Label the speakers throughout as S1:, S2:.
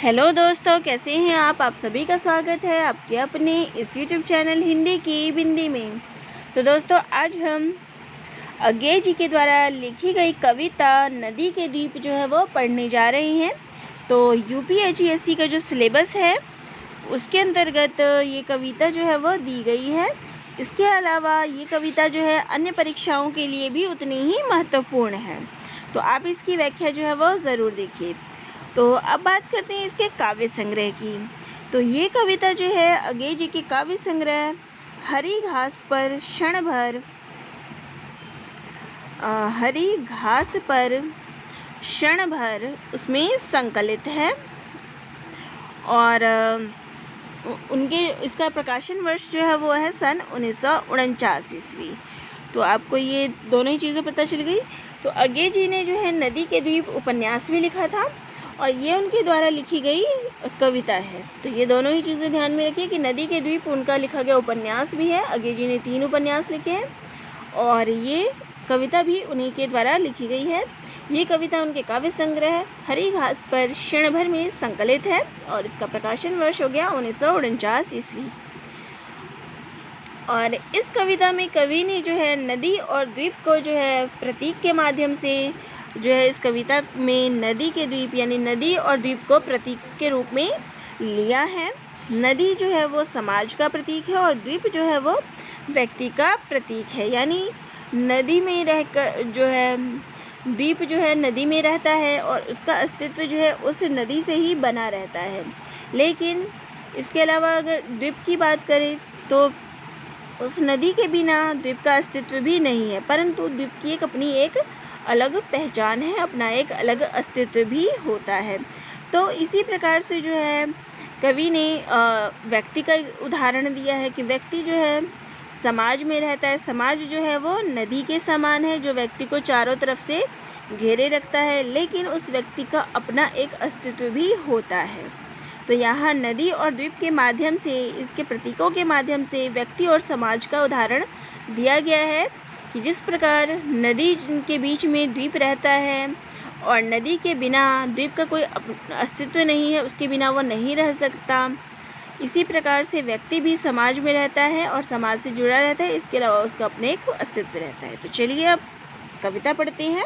S1: Hello दोस्तों, कैसे हैं आप सभी का स्वागत है आपके अपने इस यूट्यूब चैनल हिंदी की बिंदी में। तो दोस्तों, आज हम अज्ञे जी के द्वारा लिखी गई कविता नदी के द्वीप जो है वो पढ़ने जा रहे हैं। तो यूपीएससी का जो सिलेबस है उसके अंतर्गत ये कविता जो है वो दी गई है। इसके अलावा ये कविता जो है अन्य परीक्षाओं के लिए भी उतनी ही महत्वपूर्ण है, तो आप इसकी व्याख्या जो है वो ज़रूर देखिए। तो अब बात करते हैं इसके काव्य संग्रह की। तो ये कविता जो है अज्ञे जी की काव्य संग्रह हरी घास पर क्षण भर उसमें संकलित है और उनके इसका प्रकाशन वर्ष जो है वो है सन 1949 ईस्वी। तो आपको ये दोनों ही चीज़ें पता चल गई। तो अज्ञे जी ने जो है नदी के द्वीप उपन्यास भी लिखा था और ये उनके द्वारा लिखी गई कविता है। तो ये दोनों ही चीज़ें ध्यान में रखिए कि नदी के द्वीप उनका लिखा गया उपन्यास भी है। अज्ञे जी ने 3 उपन्यास लिखे हैं और ये कविता भी उन्हीं के द्वारा लिखी गई है। ये कविता उनके काव्य संग्रह हरी घास पर क्षण भर में संकलित है और इसका प्रकाशन वर्ष हो गया 1949 ईस्वी। और इस कविता में कवि ने जो है नदी और द्वीप को जो है प्रतीक के माध्यम से जो है इस कविता में नदी के द्वीप यानी नदी और द्वीप को प्रतीक के रूप में लिया है। नदी जो है वो समाज का प्रतीक है और द्वीप जो है वो व्यक्ति का प्रतीक है। यानी नदी में रहकर जो है द्वीप जो है नदी में रहता है और उसका अस्तित्व जो है उस नदी से ही बना रहता है। लेकिन इसके अलावा अगर द्वीप की बात करें तो उस नदी के बिना द्वीप का अस्तित्व भी नहीं है, परंतु द्वीप की अपनी एक अलग पहचान है, अपना एक अलग अस्तित्व भी होता है। तो इसी प्रकार से जो है कवि ने व्यक्ति का उदाहरण दिया है कि व्यक्ति जो है समाज में रहता है। समाज जो है वो नदी के समान है जो व्यक्ति को चारों तरफ से घेरे रखता है, लेकिन उस व्यक्ति का अपना एक अस्तित्व भी होता है। तो यहाँ नदी और द्वीप के माध्यम से, इसके प्रतीकों के माध्यम से व्यक्ति और समाज का उदाहरण दिया गया है कि जिस प्रकार नदी के बीच में द्वीप रहता है और नदी के बिना द्वीप का कोई अस्तित्व नहीं है, उसके बिना वो नहीं रह सकता, इसी प्रकार से व्यक्ति भी समाज में रहता है और समाज से जुड़ा रहता है, इसके अलावा उसका अपने एक अस्तित्व रहता है। तो चलिए अब कविता पढ़ते हैं।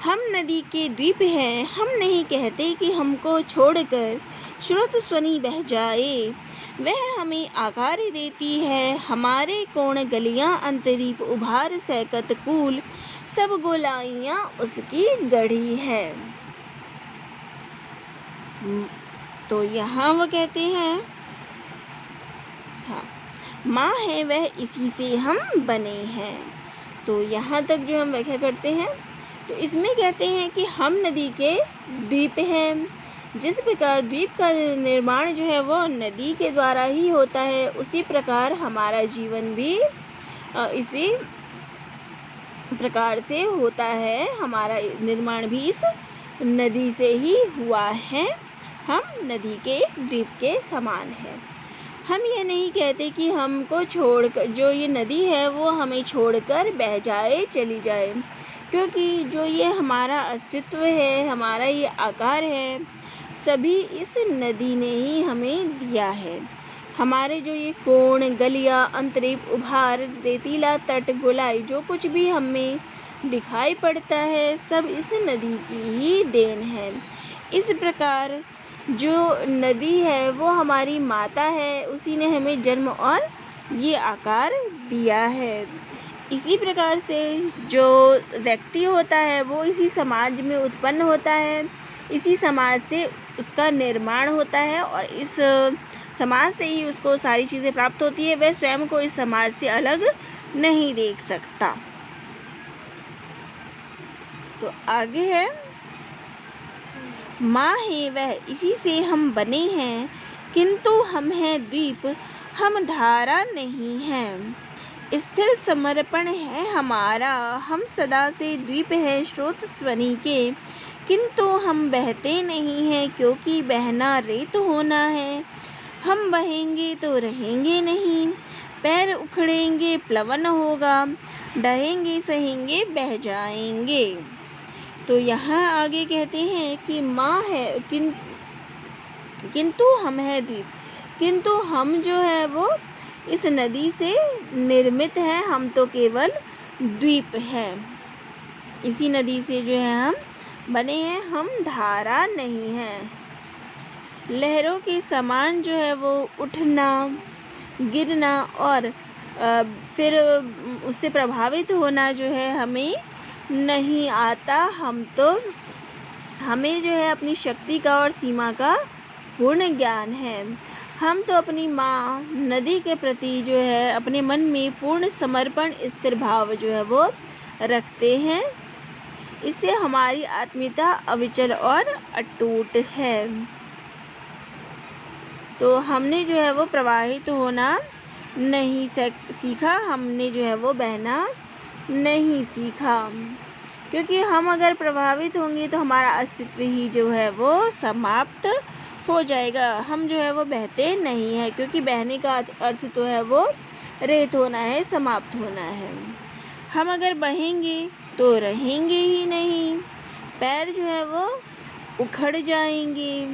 S1: हम नदी के द्वीप हैं, हम नहीं कहते कि हमको छोड़कर स्रोत स्वनी बह जाए। वह हमें आकार देती है, हमारे कोण गलियां अंतरीप उभार सैकत कूल, सब गोलाइयां उसकी गढ़ी है। तो यहाँ वो कहते हैं माँ है वह इसी से हम बने हैं। तो यहाँ तक जो हम व्याख्या करते हैं तो इसमें कहते हैं कि हम नदी के द्वीप हैं। जिस प्रकार द्वीप का निर्माण जो है वो नदी के द्वारा ही होता है, उसी प्रकार हमारा जीवन भी इसी प्रकार से होता है। हमारा निर्माण भी इस नदी से ही हुआ है। हम नदी के द्वीप के समान है। हम ये नहीं कहते कि हमको छोड़कर जो ये नदी है वो हमें छोड़कर बह जाए, चली जाए, क्योंकि जो ये हमारा अस्तित्व है, हमारा ये आकार है, सभी इस नदी ने ही हमें दिया है। हमारे जो ये कोण, गलियां, अंतरीप, उभार, रेतीला तट, गोलाई, जो कुछ भी हमें दिखाई पड़ता है, सब इस नदी की ही देन है। इस प्रकार जो नदी है वो हमारी माता है, उसी ने हमें जन्म और ये आकार दिया है। इसी प्रकार से जो व्यक्ति होता है वो इसी समाज में उत्पन्न होता है, इसी समाज से उसका निर्माण होता है और इस समाज से ही उसको सारी चीज़ें प्राप्त होती है। वह स्वयं को इस समाज से अलग नहीं देख सकता। तो आगे है माँ है वह इसी से हम बने हैं, किंतु हम हैं द्वीप, हम धारा नहीं हैं। स्थिर समर्पण है हमारा, हम सदा से द्वीप हैं स्रोत स्वनी के, किंतु हम बहते नहीं हैं क्योंकि बहना रेत होना है। हम बहेंगे तो रहेंगे नहीं, पैर उखड़ेंगे प्लवन होगा, डहेंगे सहेंगे बह जाएंगे। तो यहाँ आगे कहते हैं कि माँ है किंतु हम है द्वीप, किंतु हम जो है वो इस नदी से निर्मित हैं, हम तो केवल द्वीप हैं। इसी नदी से जो है हम बने हैं, हम धारा नहीं हैं। लहरों के समान जो है वो उठना, गिरना और फिर उससे प्रभावित होना जो है हमें नहीं आता। हमें जो है अपनी शक्ति का और सीमा का पूर्ण ज्ञान है। हम तो अपनी माँ नदी के प्रति जो है अपने मन में पूर्ण समर्पण स्थिर भाव जो है वो रखते हैं। इससे हमारी आत्मीयता अविचल और अटूट है। तो हमने जो है वो प्रवाहित होना नहीं सीखा, हमने जो है वो बहना नहीं सीखा, क्योंकि हम अगर प्रभावित होंगे तो हमारा अस्तित्व ही जो है वो समाप्त हो जाएगा। हम जो है वो बहते नहीं हैं, क्योंकि बहने का अर्थ तो है वो रहित होना है, समाप्त होना है। हम अगर बहेंगे तो रहेंगे ही नहीं, पैर जो है वो उखड़ जाएंगे।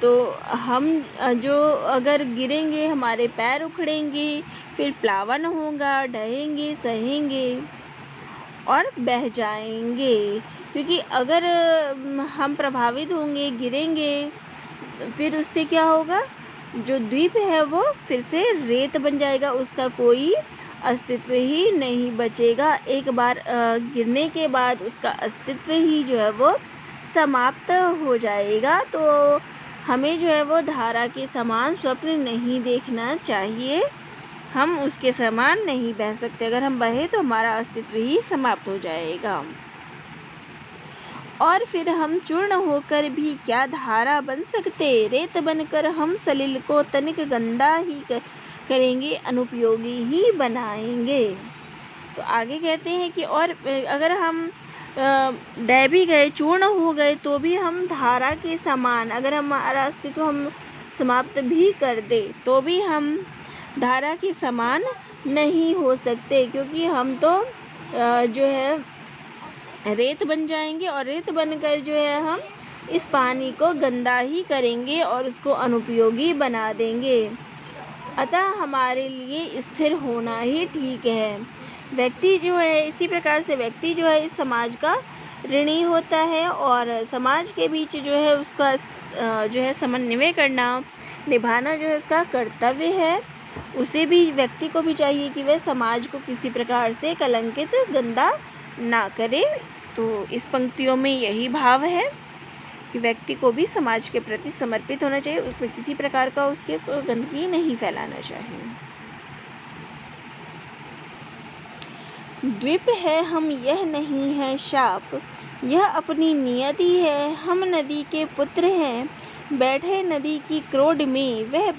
S1: तो हम जो अगर गिरेंगे हमारे पैर उखड़ेंगे, फिर प्लावन होगा, ढहेंगे, सहेंगे और बह जाएंगे। क्योंकि अगर हम प्रभावित होंगे, गिरेंगे, फिर उससे क्या होगा, जो द्वीप है वो फिर से रेत बन जाएगा, उसका कोई अस्तित्व ही नहीं बचेगा। एक बार गिरने के बाद उसका अस्तित्व ही जो है वो समाप्त हो जाएगा। तो हमें जो है वो धारा के समान स्वप्न नहीं देखना चाहिए, हम उसके समान नहीं बह सकते। अगर हम बहे तो हमारा अस्तित्व ही समाप्त हो जाएगा। और फिर हम चूर्ण होकर भी क्या धारा बन सकते, रेत बनकर हम सलिल को तनिक गंदा ही करेंगे, अनुपयोगी ही बनाएंगे। तो आगे कहते हैं कि और अगर हम डह भी गए, चूर्ण हो गए, तो भी हम धारा के समान, अगर हमारा अस्तित्व हम समाप्त भी कर दे तो भी हम धारा के समान नहीं हो सकते, क्योंकि हम तो जो है रेत बन जाएंगे, और रेत बनकर जो है हम इस पानी को गंदा ही करेंगे और उसको अनुपयोगी बना देंगे। अतः हमारे लिए स्थिर होना ही ठीक है। व्यक्ति जो है, इसी प्रकार से व्यक्ति जो है इस समाज का ऋणी होता है, और समाज के बीच जो है उसका जो है समन्वय करना, निभाना जो है उसका कर्तव्य है। उसे भी, व्यक्ति को भी चाहिए कि वह समाज को किसी प्रकार से कलंकित, गंदा ना करे। तो इस पंक्तियों में यही भाव है कि व्यक्ति को भी समाज के प्रति समर्पित होना चाहिए, उसमें किसी प्रकार का उसके गंदगी नहीं फैलाना चाहिए। द्वीप है हम, यह नहीं है शाप, यह अपनी नियति है। हम नदी के पुत्र हैं, बैठे नदी की क्रोड में, वह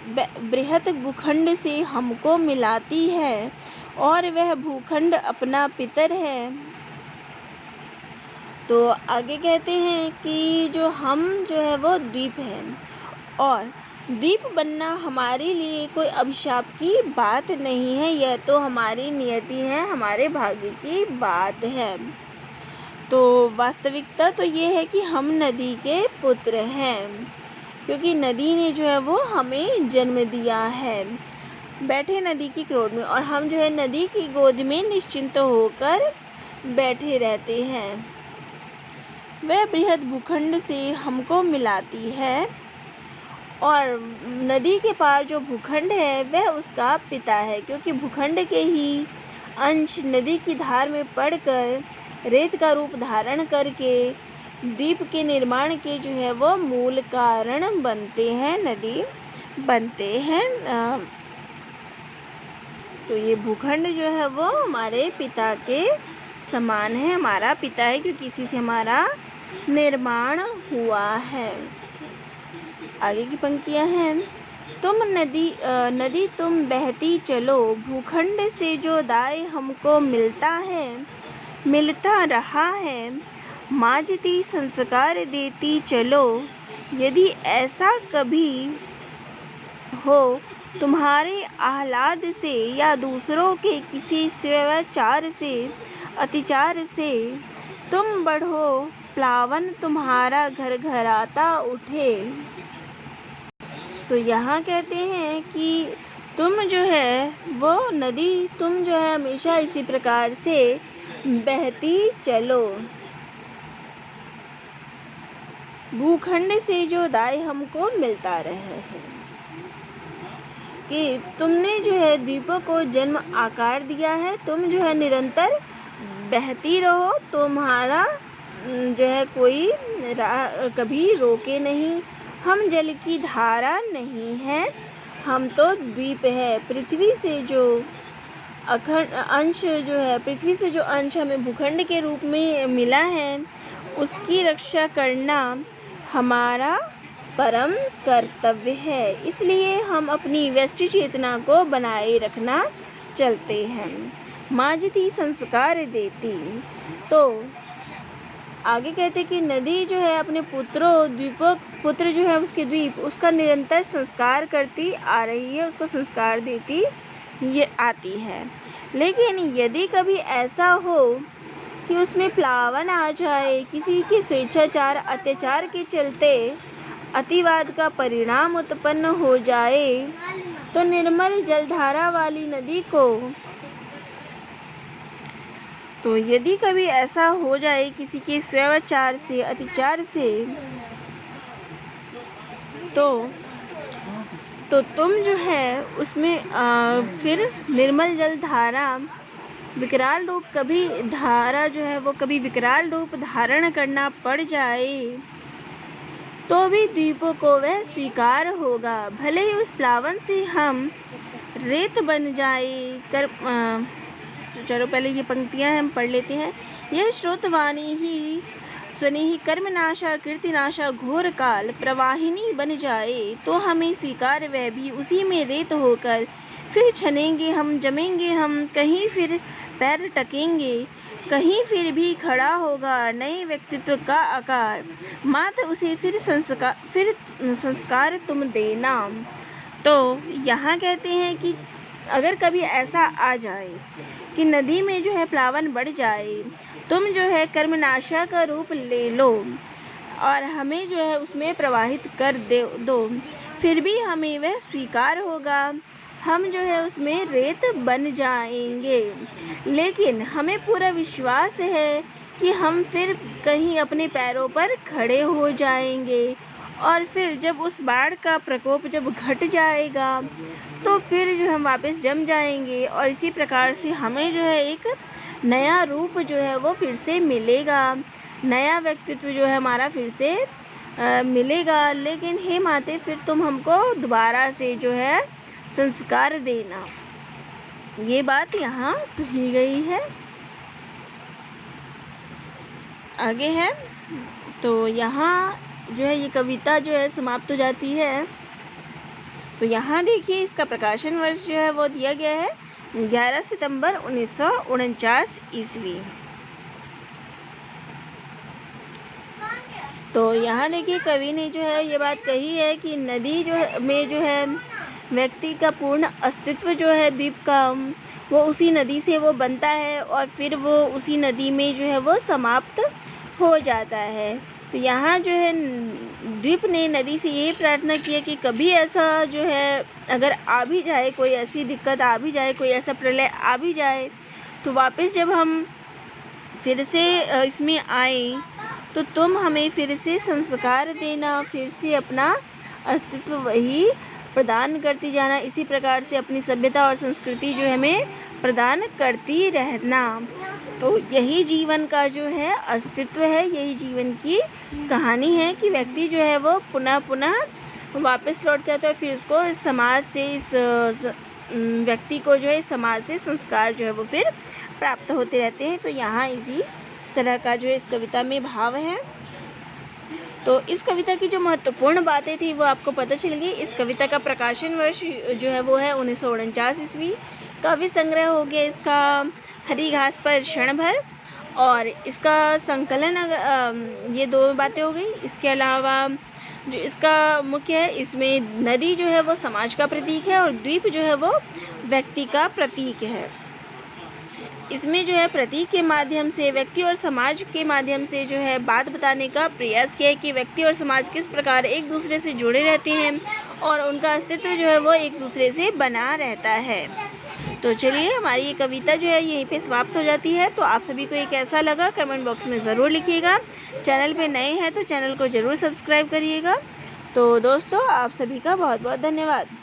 S1: बृहत भूखंड से हमको मिलाती है, और वह भूखंड अपना पितर है। तो आगे कहते हैं कि जो हम जो है वो द्वीप है, और द्वीप बनना हमारे लिए कोई अभिशाप की बात नहीं है, यह तो हमारी नियति है, हमारे भाग्य की बात है। तो वास्तविकता तो ये है कि हम नदी के पुत्र हैं, क्योंकि नदी ने जो है वो हमें जन्म दिया है। बैठे नदी की क्रोड में, और हम जो है नदी की गोद में निश्चिंत होकर बैठे रहते हैं। वह बृहद भूखंड से हमको मिलाती है, और नदी के पार जो भूखंड है वह उसका पिता है, क्योंकि भूखंड के ही अंश नदी की धार में पड़कर रेत का रूप धारण करके द्वीप के निर्माण के जो है वो मूल कारण बनते हैं, नदी बनते हैं। तो ये भूखंड जो है वो हमारे पिता के समान है, हमारा पिता है, क्योंकि इसी से हमारा निर्माण हुआ है। आगे की पंक्तियां हैं, तुम नदी तुम बहती चलो, भूखंड से जो दाय हमको मिलता रहा है, माजती संस्कार देती चलो। यदि ऐसा कभी हो तुम्हारे आह्लाद से, या दूसरों के किसी स्वेच्छाचार से, अतिचार से, तुम बढ़ो प्लावन तुम्हारा घर घराता उठे। तो यहाँ कहते हैं कि तुम जो है वो नदी, तुम जो है हमेशा इसी प्रकार से बहती चलो। भूखंड से जो दाय हमको मिलता रहे है कि तुमने जो है द्वीपों को जन्म आकार दिया है, तुम जो है निरंतर बहती रहो, तुम्हारा जो है कोई कभी रोके नहीं। हम जल की धारा नहीं है, हम तो द्वीप है। पृथ्वी से जो अखंड अंश जो है, पृथ्वी से जो अंश हमें भूखंड के रूप में मिला है, उसकी रक्षा करना हमारा परम कर्तव्य है। इसलिए हम अपनी व्यष्टि चेतना को बनाए रखना चलते हैं। माँजती संस्कार देती। तो आगे कहते कि नदी जो है अपने पुत्र जो है उसके द्वीप, उसका निरंतर संस्कार करती आ रही है, उसको संस्कार देती ये आती है। लेकिन यदि कभी ऐसा हो कि उसमें प्लावन आ जाए, किसी के स्वेच्छाचार अत्याचार के चलते अतिवाद का परिणाम उत्पन्न हो जाए, तो निर्मल जलधारा वाली नदी को, तो यदि कभी ऐसा हो जाए किसी के स्वेच्छाचार से अत्याचार से, तो तुम जो है उसमें फिर निर्मल जलधारा विकराल रूप, कभी धारा जो है वो कभी विकराल रूप धारण करना पड़ जाए, तो भी द्वीपों को वह स्वीकार होगा। भले ही उस प्लावन से हम रेत बन जाए चलो पहले ये पंक्तियां हम पढ़ लेते हैं। यह श्रोतवाणी ही स्वनिहि कर्मनाशा कीर्तिनाशा घोर काल प्रवाहिनी बन जाए, तो हमें स्वीकार वह भी उसी में रेत होकर फिर छनेंगे हम, जमेंगे हम, कहीं फिर पैर टकेंगे, कहीं फिर भी खड़ा होगा नए व्यक्तित्व का आकार, मात्र उसे फिर संस्कार तुम देना। तो यहाँ कहते हैं कि अगर कभी ऐसा आ जाए कि नदी में जो है प्लावन बढ़ जाए, तुम जो है कर्मनाशा का रूप ले लो और हमें जो है उसमें प्रवाहित कर दो, फिर भी हमें वह स्वीकार होगा, हम जो है उसमें रेत बन जाएंगे। लेकिन हमें पूरा विश्वास है कि हम फिर कहीं अपने पैरों पर खड़े हो जाएंगे, और फिर जब उस बाढ़ का प्रकोप जब घट जाएगा, तो फिर जो हम वापस जम जाएंगे, और इसी प्रकार से हमें जो है एक नया रूप जो है वो फिर से मिलेगा, नया व्यक्तित्व जो है हमारा फिर से मिलेगा। लेकिन हे माते, फिर तुम हमको दोबारा से जो है संस्कार देना। ये बात यहाँ कही गई है। आगे है तो यहाँ जो है ये कविता जो है समाप्त हो जाती है। तो यहाँ देखिए इसका प्रकाशन वर्ष जो है वो दिया गया है 11 सितंबर 1949 ईस्वी। तो यहाँ देखिए कवि ने जो है ये बात कही है कि नदी जो है में जो है व्यक्ति का पूर्ण अस्तित्व जो है द्वीप का, वो उसी नदी से वो बनता है और फिर वो उसी नदी में जो है वो समाप्त हो जाता है। तो यहाँ जो है द्वीप ने नदी से यही प्रार्थना की है कि कभी ऐसा जो है अगर आ भी जाए, कोई ऐसी दिक्कत आ भी जाए, कोई ऐसा प्रलय आ भी जाए, तो वापस जब हम फिर से इसमें आए, तो तुम हमें फिर से संस्कार देना, फिर से अपना अस्तित्व वही प्रदान करती जाना, इसी प्रकार से अपनी सभ्यता और संस्कृति जो है हमें प्रदान करती रहना। तो यही जीवन का जो है अस्तित्व है, यही जीवन की कहानी है कि व्यक्ति जो है वो पुनः पुनः वापस लौट के आता है, फिर उसको इस समाज से, इस व्यक्ति को जो है समाज से संस्कार जो है वो फिर प्राप्त होते रहते हैं। तो यहाँ इसी तरह का जो है इस कविता में भाव है। तो इस कविता की जो महत्वपूर्ण बातें थी वो आपको पता चल गई। इस कविता का प्रकाशन वर्ष जो है वो है 1949 ईस्वी। काव्य संग्रह हो गया इसका हरी घास पर क्षण भर, और इसका संकलन ये दो बातें हो गई। इसके अलावा जो इसका मुख्य है, इसमें नदी जो है वो समाज का प्रतीक है और द्वीप जो है वो व्यक्ति का प्रतीक है। इसमें जो है प्रतीक के माध्यम से व्यक्ति और समाज के माध्यम से जो है बात बताने का प्रयास किया है कि व्यक्ति और समाज किस प्रकार एक दूसरे से जुड़े रहते हैं और उनका अस्तित्व जो है वो एक दूसरे से बना रहता है। तो चलिए, हमारी ये कविता जो है यहीं पे समाप्त हो जाती है। तो आप सभी को ये कैसा लगा कमेंट बॉक्स में ज़रूर लिखिएगा। चैनल पे नए हैं तो चैनल को ज़रूर सब्सक्राइब करिएगा। तो दोस्तों, आप सभी का बहुत बहुत धन्यवाद।